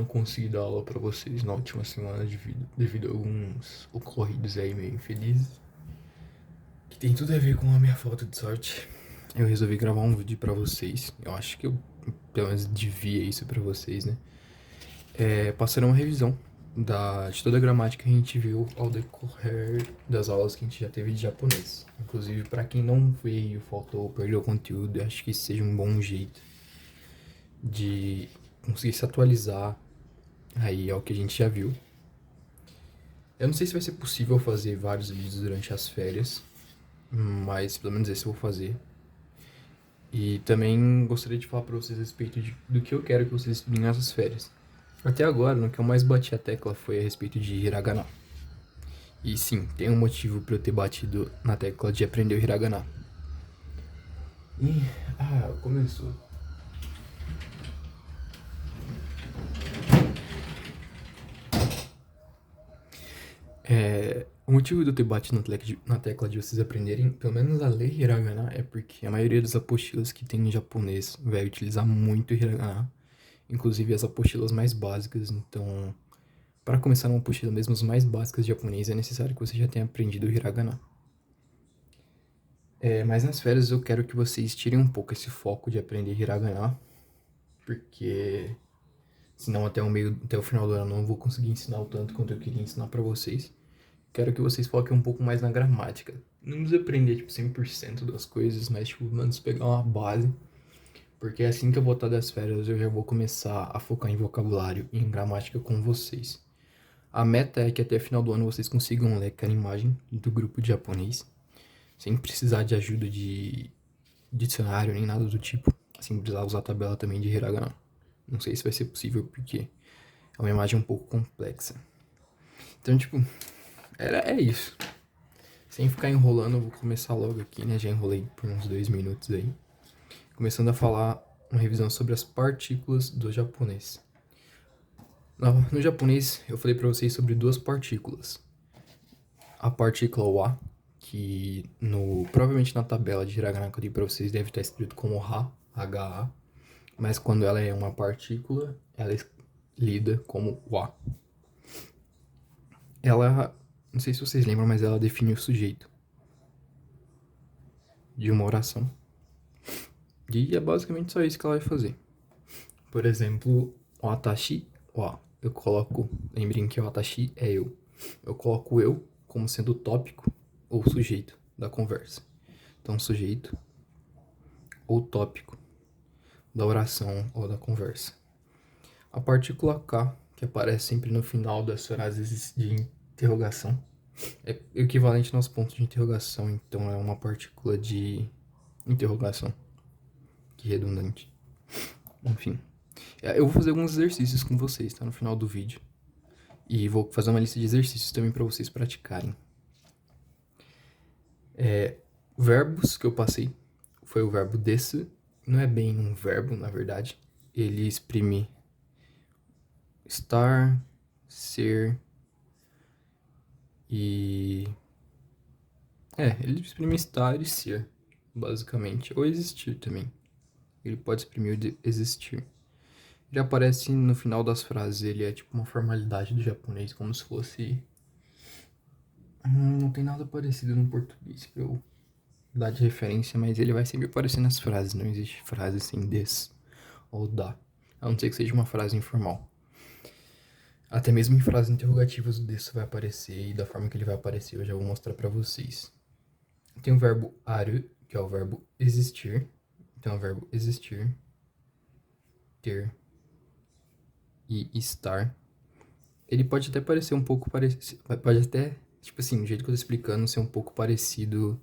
consegui dar aula pra vocês na última semana devido a alguns ocorridos aí meio infelizes, que tem tudo a ver com a minha falta de sorte. Eu resolvi gravar um vídeo pra vocês. Eu acho que eu, pelo menos, devia isso pra vocês, né? Passando uma revisão de toda a gramática que a gente viu ao decorrer das aulas que a gente já teve de japonês. Inclusive, pra quem não veio, faltou, perdeu o conteúdo, eu acho que isso seja um bom jeito de conseguir se atualizar aí ao que a gente já viu. Eu não sei se vai ser possível fazer vários vídeos durante as férias, mas pelo menos esse eu vou fazer. E também gostaria de falar pra vocês a respeito do que eu quero que vocês estudem nessas férias. Até agora, no que eu mais bati a tecla foi a respeito de hiragana. E sim, tem um motivo pra eu ter batido na tecla de aprender o hiragana. Começou. O motivo de eu ter batido na tecla de vocês aprenderem, pelo menos a ler hiragana, é porque a maioria das apostilas que tem em japonês vai utilizar muito hiragana, inclusive as apostilas mais básicas. Então, para começar uma apostila mesmo as mais básicas de japonês, é necessário que você já tenha aprendido o hiragana. Mas nas férias eu quero que vocês tirem um pouco esse foco de aprender hiragana, porque senão até o final do ano eu não vou conseguir ensinar o tanto quanto eu queria ensinar para vocês. Quero que vocês foquem um pouco mais na gramática. Não precisa aprender, tipo, 100% das coisas, mas, tipo, antes pegar uma base. Porque assim que eu voltar das férias, eu já vou começar a focar em vocabulário e em gramática com vocês. A meta é que até o final do ano vocês consigam ler aquela imagem do grupo de japonês, sem precisar de ajuda de dicionário nem nada do tipo. Sem precisar usar a tabela também de hiragana. Não sei se vai ser possível, porque é uma imagem um pouco complexa. Então, tipo, é isso. Sem ficar enrolando, eu vou começar logo aqui, né? Já enrolei por uns 2 minutos aí. Começando a falar uma revisão sobre as partículas do japonês. No japonês, eu falei pra vocês sobre duas partículas. A partícula wa, que provavelmente na tabela de hiragana que eu dei pra vocês deve estar escrito como ha, ha, mas quando ela é uma partícula, ela é lida como wa. Ela, não sei se vocês lembram, mas ela define o sujeito de uma oração. E é basicamente só isso que ela vai fazer. Por exemplo, watashi wa. Eu coloco, lembrem que watashi é eu. Eu coloco eu como sendo o tópico ou sujeito da conversa. Então, sujeito ou tópico da oração ou da conversa. A partícula K, que aparece sempre no final das frases de interrogação, é equivalente aos pontos de interrogação, então é uma partícula de interrogação. Que redundante. Enfim. Eu vou fazer alguns exercícios com vocês, tá? No final do vídeo. E vou fazer uma lista de exercícios também para vocês praticarem. Verbos que eu passei foi o verbo desu. Não é bem um verbo, na verdade. Ele exprime estar, ser e... ele exprime estar e ser, basicamente. Ou existir também. Ele pode exprimir o existir. Ele aparece no final das frases, ele é tipo uma formalidade do japonês, como se fosse... Não tem nada parecido no português pra eu dar de referência, mas ele vai sempre aparecer nas frases, não existe frase sem des ou da, a não ser que seja uma frase informal. Até mesmo em frases interrogativas o des vai aparecer, e da forma que ele vai aparecer eu já vou mostrar pra vocês. Tem o verbo aru, que é o verbo existir, então é o verbo existir, ter e estar. Ele pode até parecer um pouco parecido, pode até, tipo assim, o jeito que eu tô explicando, ser um pouco parecido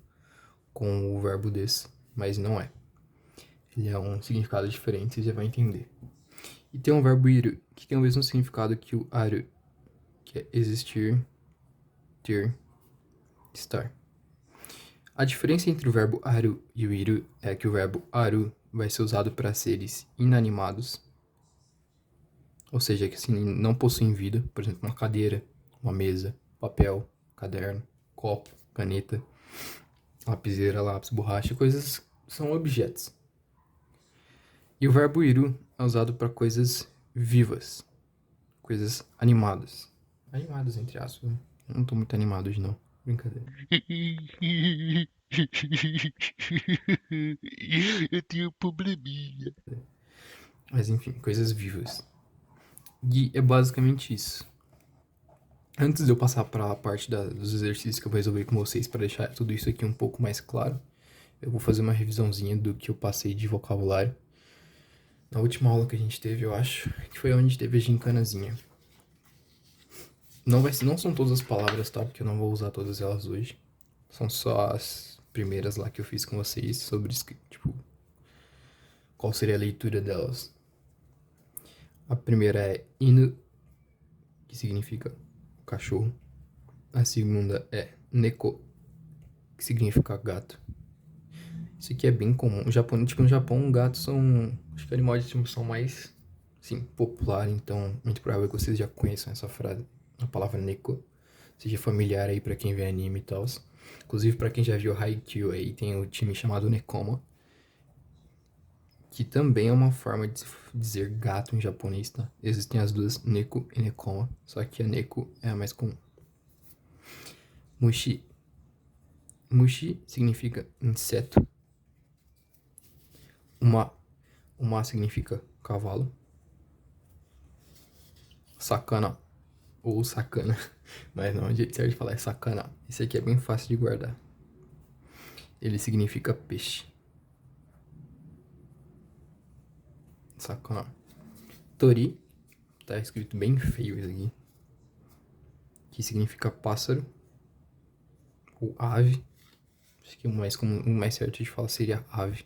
com o verbo des, mas não é. Ele é um significado diferente, você já vai entender. E tem um verbo iru, que tem o mesmo significado que o aru, que é existir, ter, estar. A diferença entre o verbo aru e o iru é que o verbo aru vai ser usado para seres inanimados, ou seja, que assim, não possuem vida, por exemplo, uma cadeira, uma mesa, papel, caderno, copo, caneta, lapiseira, lápis, borracha, coisas são objetos. E o verbo iru é usado para coisas vivas. coisas animadas. Animadas, entre aspas. Né? Eu não tô muito animado hoje, não. Brincadeira. Eu tenho um probleminha. Mas enfim, coisas vivas. E é basicamente isso. Antes de eu passar para a parte dos exercícios que eu vou resolver com vocês para deixar tudo isso aqui um pouco mais claro, eu vou fazer uma revisãozinha do que eu passei de vocabulário na última aula que a gente teve, eu acho, que foi onde teve a gincanazinha. Não são todas as palavras, tá? Porque eu não vou usar todas elas hoje. São só as primeiras lá que eu fiz com vocês sobre, tipo, qual seria a leitura delas. A primeira é inu, que significa cachorro. A segunda é neko, que significa gato. Isso aqui é bem comum. No Japão, gatos são, acho que animais de estimação mais, sim, popular. Então, muito provável que vocês já conheçam essa frase, a palavra neko. Seja familiar aí pra quem vê anime e tal. Inclusive, pra quem já viu Haikyuu aí, tem o time chamado Nekoma, que também é uma forma de dizer gato em japonês, tá? Existem as duas, Neko e Nekoma, só que a Neko é a mais comum. Mushi. Mushi significa inseto. Uma significa cavalo. Sakana, ou sakana, mas não, o jeito certo de falar é sakana. Esse aqui é bem fácil de guardar. Ele significa peixe. Sakana. Tori, tá escrito bem feio isso aqui, que significa pássaro ou ave. Acho que o mais certo de falar seria ave.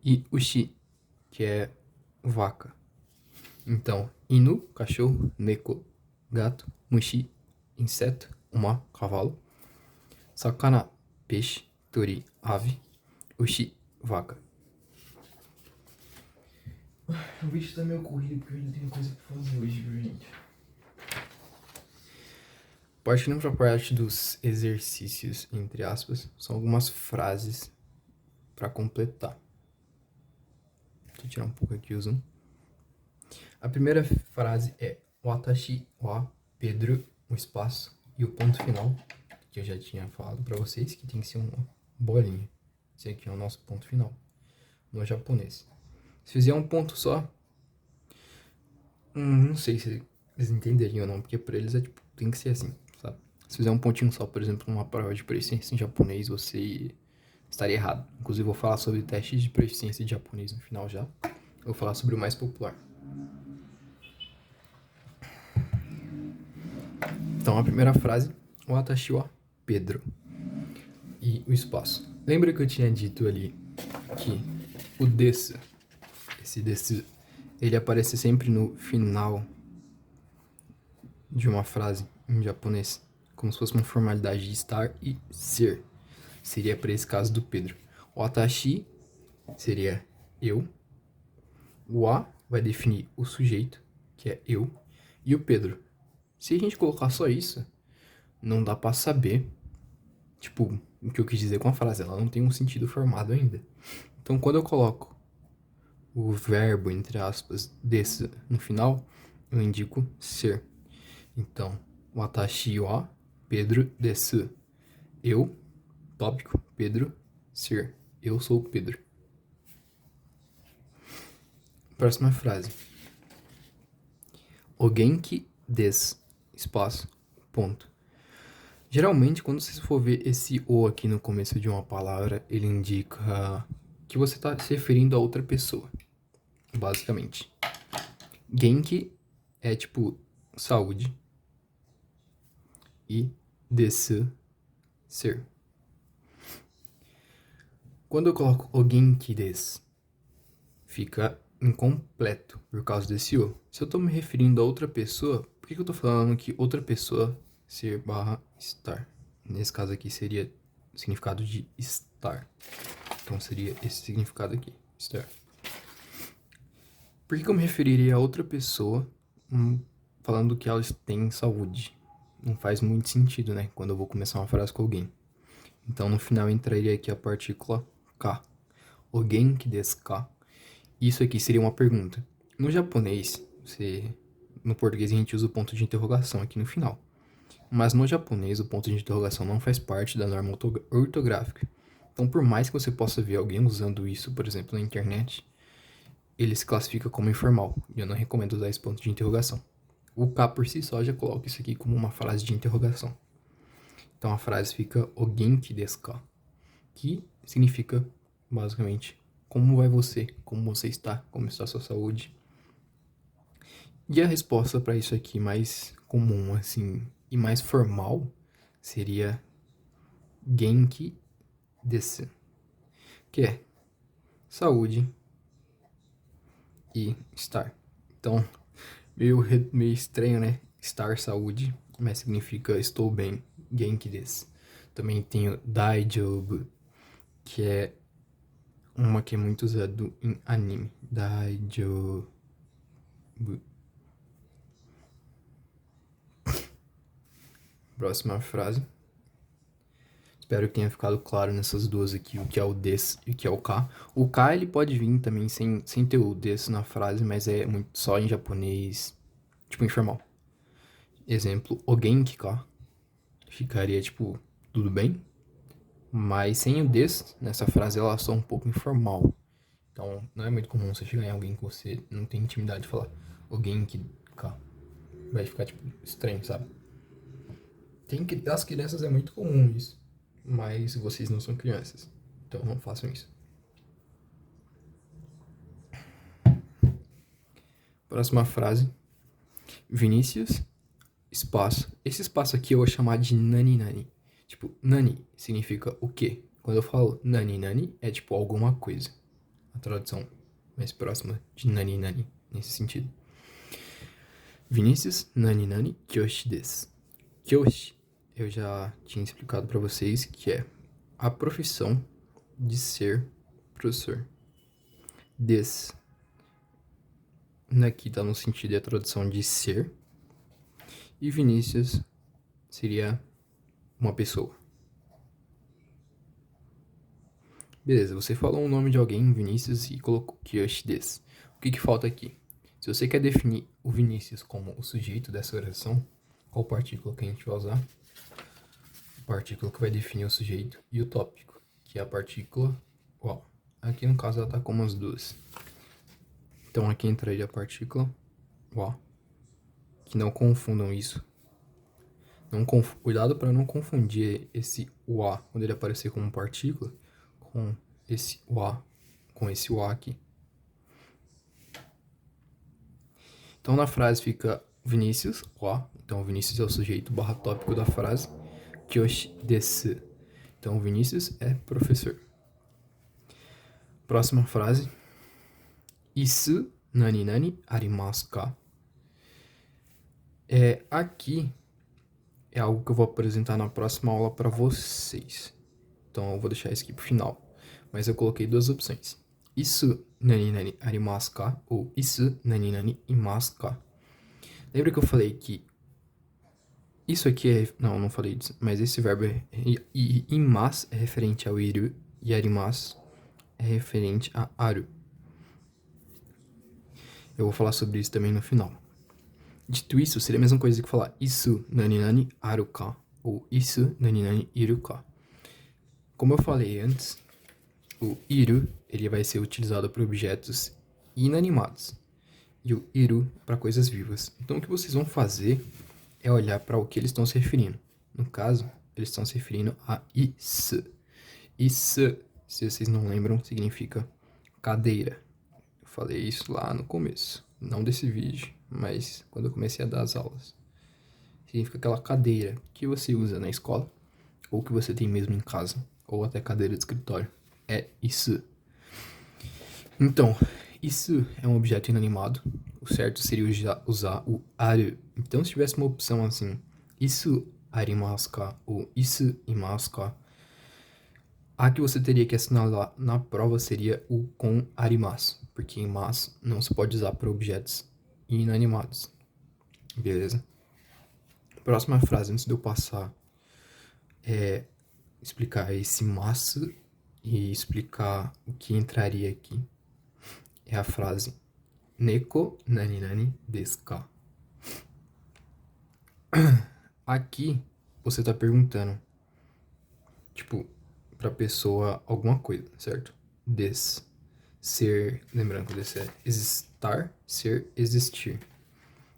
E ushi, que é vaca. Então, inu, cachorro, neko, gato, mushi, inseto, uma, cavalo, sakana, peixe, tori, ave, ushi, vaca. O bicho tá meio corrido porque eu ainda tenho coisa pra fazer hoje, viu, gente? Partindo pra parte dos exercícios, entre aspas, são algumas frases pra completar. Deixa eu tirar um pouco aqui o zoom. A primeira frase é Watashi wa Pedro, o espaço e o ponto final, que eu já tinha falado pra vocês, que tem que ser uma bolinha. Esse aqui é o nosso ponto final, no japonês. Se fizer um ponto só, não sei se eles entenderiam ou não, porque pra eles é tipo, tem que ser assim, sabe? Se fizer um pontinho só, por exemplo, numa prova de proficiência em japonês, você estaria errado. Inclusive, vou falar sobre testes de proficiência de japonês no final já. Eu vou falar sobre o mais popular. Então, a primeira frase, Watashi wa Pedro. E o espaço. Lembra que eu tinha dito ali que o desu, esse desu, ele aparece sempre no final de uma frase em japonês, como se fosse uma formalidade de estar e ser. Seria para esse caso do Pedro. O Watashi seria eu. O a vai definir o sujeito, que é eu. E o Pedro. Se a gente colocar só isso, não dá para saber, tipo, o que eu quis dizer com a frase. Ela não tem um sentido formado ainda. Então, quando eu coloco o verbo, entre aspas, desse no final, eu indico ser. Então, watashi wa Pedro desu. Eu, tópico, Pedro, ser. Eu sou o Pedro. Próxima frase. O genki desu. Espaço. Ponto. Geralmente, quando você for ver esse o aqui no começo de uma palavra, ele indica que você está se referindo a outra pessoa. Basicamente. Genki é tipo saúde. E desu, ser. Quando eu coloco o genki desu, fica incompleto por causa desse o. Se eu tô me referindo a outra pessoa, por que eu tô falando que outra pessoa ser barra estar? Nesse caso aqui seria o significado de estar. Então seria esse significado aqui, estar. Por que eu me referiria a outra pessoa falando que elas têm saúde? Não faz muito sentido, né? Quando eu vou começar uma frase com alguém. Então no final entraria aqui a partícula ka. O genki desu ka? Isso aqui seria uma pergunta. No japonês, você no português a gente usa o ponto de interrogação aqui no final. Mas no japonês o ponto de interrogação não faz parte da norma ortográfica. Então, por mais que você possa ver alguém usando isso, por exemplo, na internet, ele se classifica como informal. E eu não recomendo usar esse ponto de interrogação. O K por si só já coloca isso aqui como uma frase de interrogação. Então a frase fica o genki desu ka? Que significa, basicamente, como vai você? Como você está? Como está a sua saúde? E a resposta para isso aqui mais comum, assim, e mais formal, seria genki desu, que é saúde e estar. Então, meio estranho, né? Estar saúde, mas significa estou bem, genki desu. Também tenho daijoubu, que é uma que é muito usado em anime. Daijoubu. Próxima frase. Espero que tenha ficado claro nessas duas aqui, o que é o des e o que é o ka. O ka, ele pode vir também sem ter o des na frase, mas é muito só em japonês, tipo, informal. Exemplo, o genki ka. Ficaria, tipo, tudo bem? Mas sem o des, nessa frase, ela soa um pouco informal. Então, não é muito comum você chegar em alguém que você não tem intimidade de falar o genki ka. Vai ficar, tipo, estranho, sabe? As crianças é muito comum isso. Mas vocês não são crianças. Então não façam isso. Próxima frase. Vinícius, espaço. Esse espaço aqui eu vou chamar de nani nani. Tipo, nani significa o quê? Quando eu falo nani nani, é tipo alguma coisa. A tradução mais próxima de nani nani, nesse sentido. Vinícius, nani nani, kyoshi desu. Kyoshi, eu já tinha explicado pra vocês que é a profissão de ser professor. Des. Aqui tá no sentido da tradução de ser. E Vinícius seria uma pessoa. Beleza, você falou o nome de alguém, Vinícius, e colocou Kyoshi desu. O que falta aqui? Se você quer definir o Vinícius como o sujeito dessa oração, qual partícula que a gente vai usar? A partícula que vai definir o sujeito e o tópico, que é a partícula o. Aqui no caso ela tá como as duas. Então aqui entraria a partícula o. Que não confundam isso. Cuidado para não confundir esse UA, quando ele aparecer como partícula, com esse UA, com esse UA aqui. Então na frase fica Vinícius, UA. Então Vinícius é o sujeito barra tópico da frase. Kyoshi desu. Então Vinícius é professor. Próxima frase. Isu nani nani arimasu ka? Aqui é algo que eu vou apresentar na próxima aula para vocês. Então eu vou deixar isso aqui pro final. Mas eu coloquei duas opções. Isu nani nani arimasu ka? Ou isu nani nani imasu ka? Lembra que eu falei que isso aqui é... Não falei disso. Mas esse verbo imasu é referente ao iru e arimasu é referente a aru. Eu vou falar sobre isso também no final. Dito isso, seria a mesma coisa que falar isu nani nani aru ka? Ou isu nani nani iru ka? Como eu falei antes, o iru ele vai ser utilizado para objetos inanimados e o iru para coisas vivas. Então o que vocês vão fazer é olhar para o que eles estão se referindo. No caso, eles estão se referindo a isu. Isu, se vocês não lembram, significa cadeira. Eu falei isso lá no começo, não desse vídeo, mas quando eu comecei a dar as aulas. Significa aquela cadeira que você usa na escola ou que você tem mesmo em casa, ou até cadeira de escritório. É isso. Então, isso é um objeto inanimado. O certo seria usar o aru. Então, se tivesse uma opção assim, isso arimasu ka ou isso imasu ka, a que você teria que assinalar na prova seria o com arimasu, porque imasu não se pode usar para objetos inanimados. Beleza? Próxima frase, antes de eu passar, explicar esse masu e explicar o que entraria aqui, é a frase Neko nani nani desu ka? Aqui você tá perguntando, tipo, pra pessoa alguma coisa, certo? Des, ser, lembrando que o des é existar, ser, existir.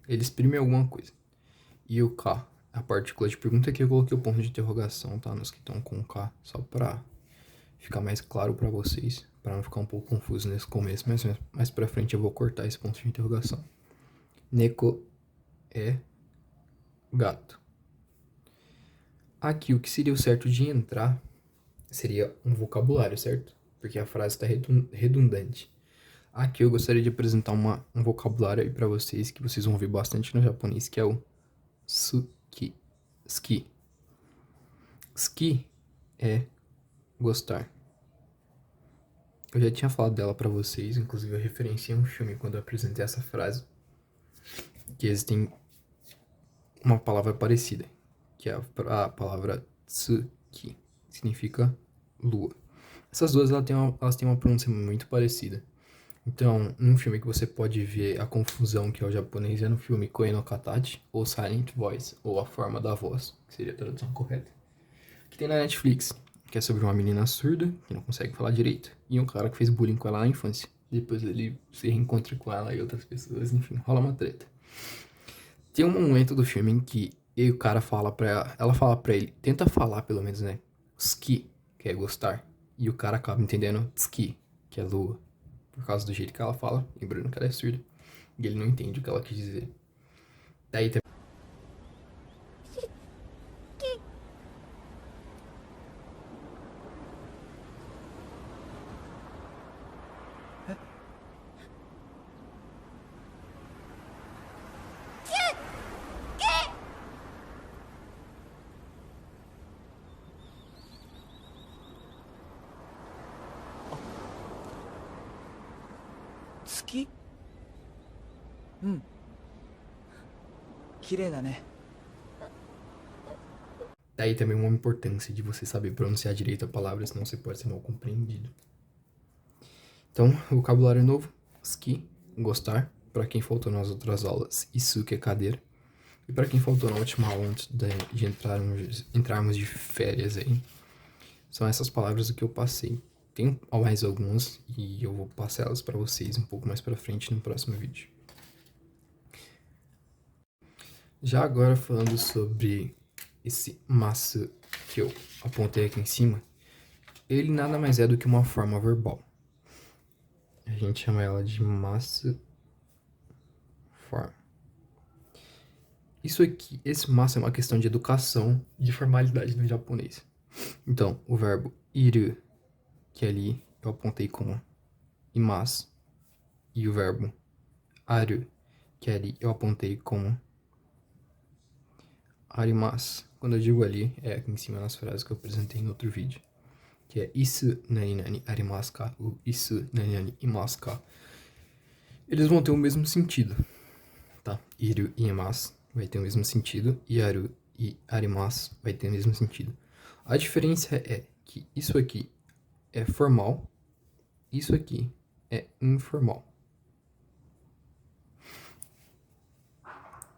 Ele exprime alguma coisa. E o K, a partícula de pergunta que eu coloquei o ponto de interrogação, tá? Nos que estão com K, só pra ficar mais claro pra vocês, pra não ficar um pouco confuso nesse começo, mas mais pra frente eu vou cortar esse ponto de interrogação. Neko é gato. Aqui, o que seria o certo de entrar seria um vocabulário, certo? Porque a frase está redundante. Aqui eu gostaria de apresentar um vocabulário aí pra vocês, que vocês vão ouvir bastante no japonês, que é o suki. Ski. Ski é gostar. Eu já tinha falado dela pra vocês, inclusive eu referenciei um filme quando eu apresentei essa frase, que existem uma palavra parecida, que é a palavra tsuki, que significa lua. Essas duas elas têm uma pronúncia muito parecida. Então, num filme que você pode ver a confusão que é o japonês é no filme Koe no Katachi, ou Silent Voice, ou A Forma da Voz, que seria a tradução correta, que tem na Netflix, que é sobre uma menina surda, que não consegue falar direito, e um cara que fez bullying com ela na infância. Depois ele se reencontra com ela e outras pessoas, enfim, rola uma treta. Tem um momento do filme em que o cara fala ela fala pra ele, tenta falar pelo menos, né, ski, que é gostar, e o cara acaba entendendo tsuki, que é lua, por causa do jeito que ela fala, lembrando que ela é surda, e ele não entende o que ela quis dizer. Daí também. Tsuki? うん。綺麗だね。 Daí também uma importância de você saber pronunciar direito a palavra, senão você pode ser mal compreendido. Então, vocabulário novo, ski, gostar, para quem faltou nas outras aulas, isso que é cadeira. E para quem faltou na última aula antes de entrarmos de férias aí, são essas palavras que eu passei. Tem mais algumas e eu vou passar elas para vocês um pouco mais para frente no próximo vídeo. Já agora falando sobre esse massa que eu apontei aqui em cima, ele nada mais é do que uma forma verbal. A gente chama ela de massa forma. Isso aqui, esse massa é uma questão de educação e de formalidade no japonês. Então, o verbo iru, que ali eu apontei como imasu, e o verbo aru, que ali eu apontei como arimasu. Quando eu digo ali, é aqui em cima nas frases que eu apresentei no outro vídeo, que é isu nani nani arimasu ka, ou isu nani nani imasu ka. Eles vão ter o mesmo sentido, tá? Iru e imasu vai ter o mesmo sentido, e aru e arimasu vai ter o mesmo sentido. A diferença é que isso aqui é formal, isso aqui é informal.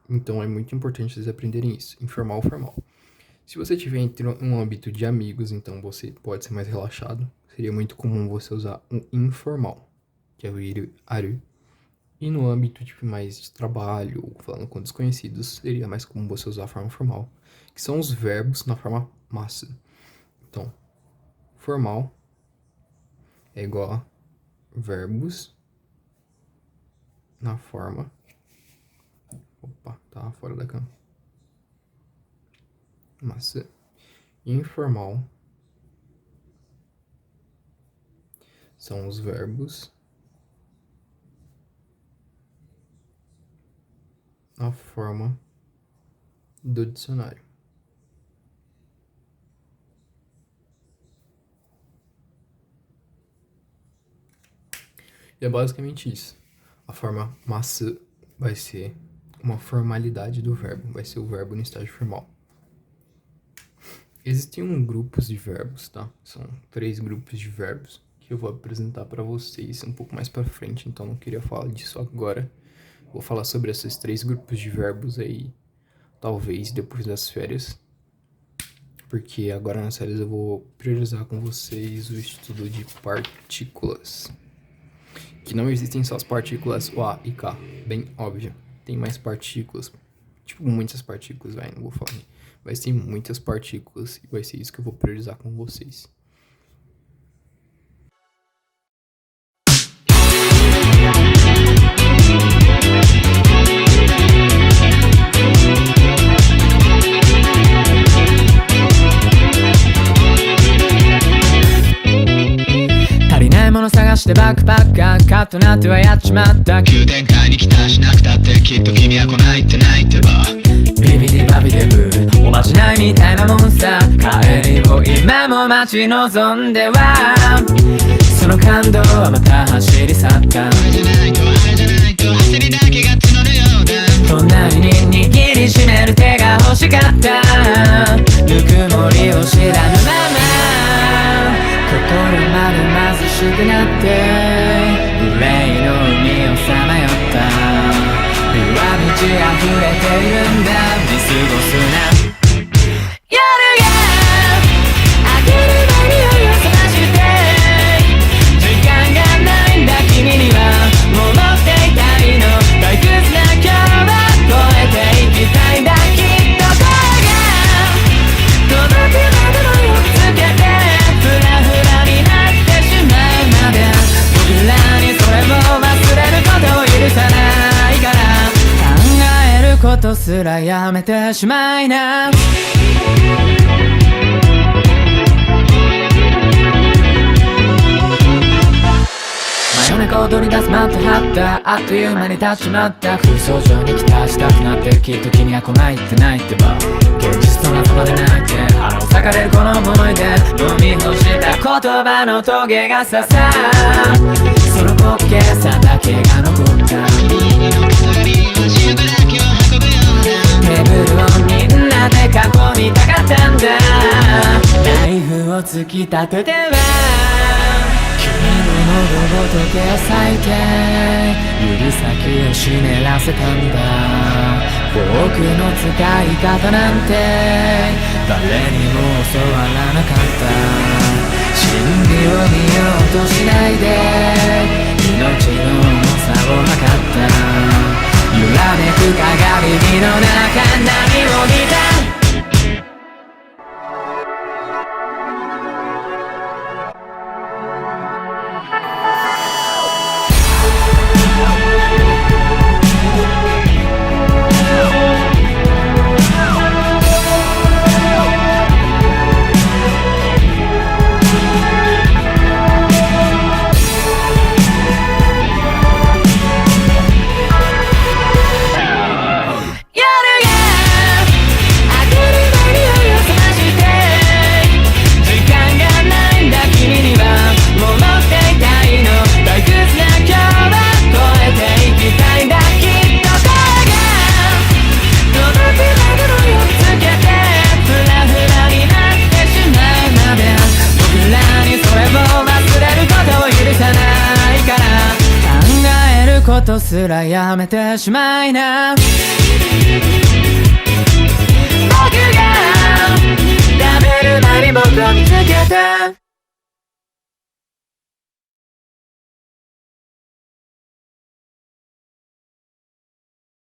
Então é muito importante vocês aprenderem isso, informal ou formal. Se você tiver entre um âmbito de amigos, então você pode ser mais relaxado. Seria muito comum você usar um informal, que é o iru, aru. E no âmbito tipo, mais de trabalho, ou falando com desconhecidos, seria mais comum você usar a forma formal, que são os verbos na forma massa. Então, formal é igual a verbos na forma... Opa, tá fora da cama. Massa. Informal são os verbos na forma do dicionário. E é basicamente isso. A forma massa vai ser uma formalidade do verbo, vai ser o verbo no estágio formal. Existem grupos de verbos, tá? São 3 grupos de verbos que eu vou apresentar para vocês um pouco mais para frente, então não queria falar disso agora. Vou falar sobre esses 3 grupos de verbos aí talvez depois das férias. Porque agora nas férias eu vou priorizar com vocês o estudo de partículas. Que não existem só as partículas O, A e K, bem óbvio. Tem mais partículas, tipo muitas partículas, não vou falar. Mas tem muitas partículas e vai ser isso que eu vou priorizar com vocês.足りないもの探してバックパッカーカッとなってはやっちまった急展開に来たしなくたってきっと君は来ないって泣いてばビビディバビデブおまじないみたいなモンスター帰りを今も待ち望んではその感動はまた走り去ったあれじゃないとあれじゃないと焦りだけが募るようだ隣に握りしめる手が欲しかったぬくもりを知らぬまま心まで貧しくなって憂いの海をさまよった上道溢れているんだ見過ごすな夜が明ける前に酔いを覚まして時間がないんだ君には戻っていたいの退屈な今日は越えていきたいんだきっと声が届くまでのよつけてフラフラになってしまうまで僕らにそれを忘れることを許さないから考えることすらやめてしまいな真夜中踊り出すマントハッターあっという間に立ちまった空想上に期待したくなってきっと君は来ないって泣いてば現実と仲間で泣いて腹を裂かれるこの思い出飲み干した言葉のトゲが刺さその滑稽さだけが残った君の飾りをシルバーだけを運ぶようなテーブルをみんなで囲みたかったんだナイフを突き立てては君の喉ごとけを裂いて指先を湿らせたんだフォークの使い方なんて誰にも教わらなかった真理を見ようとしないで命の重さを測った揺らめく鏡の中何を見たことすらやめてしまいな僕が食べる前に僕を見つけて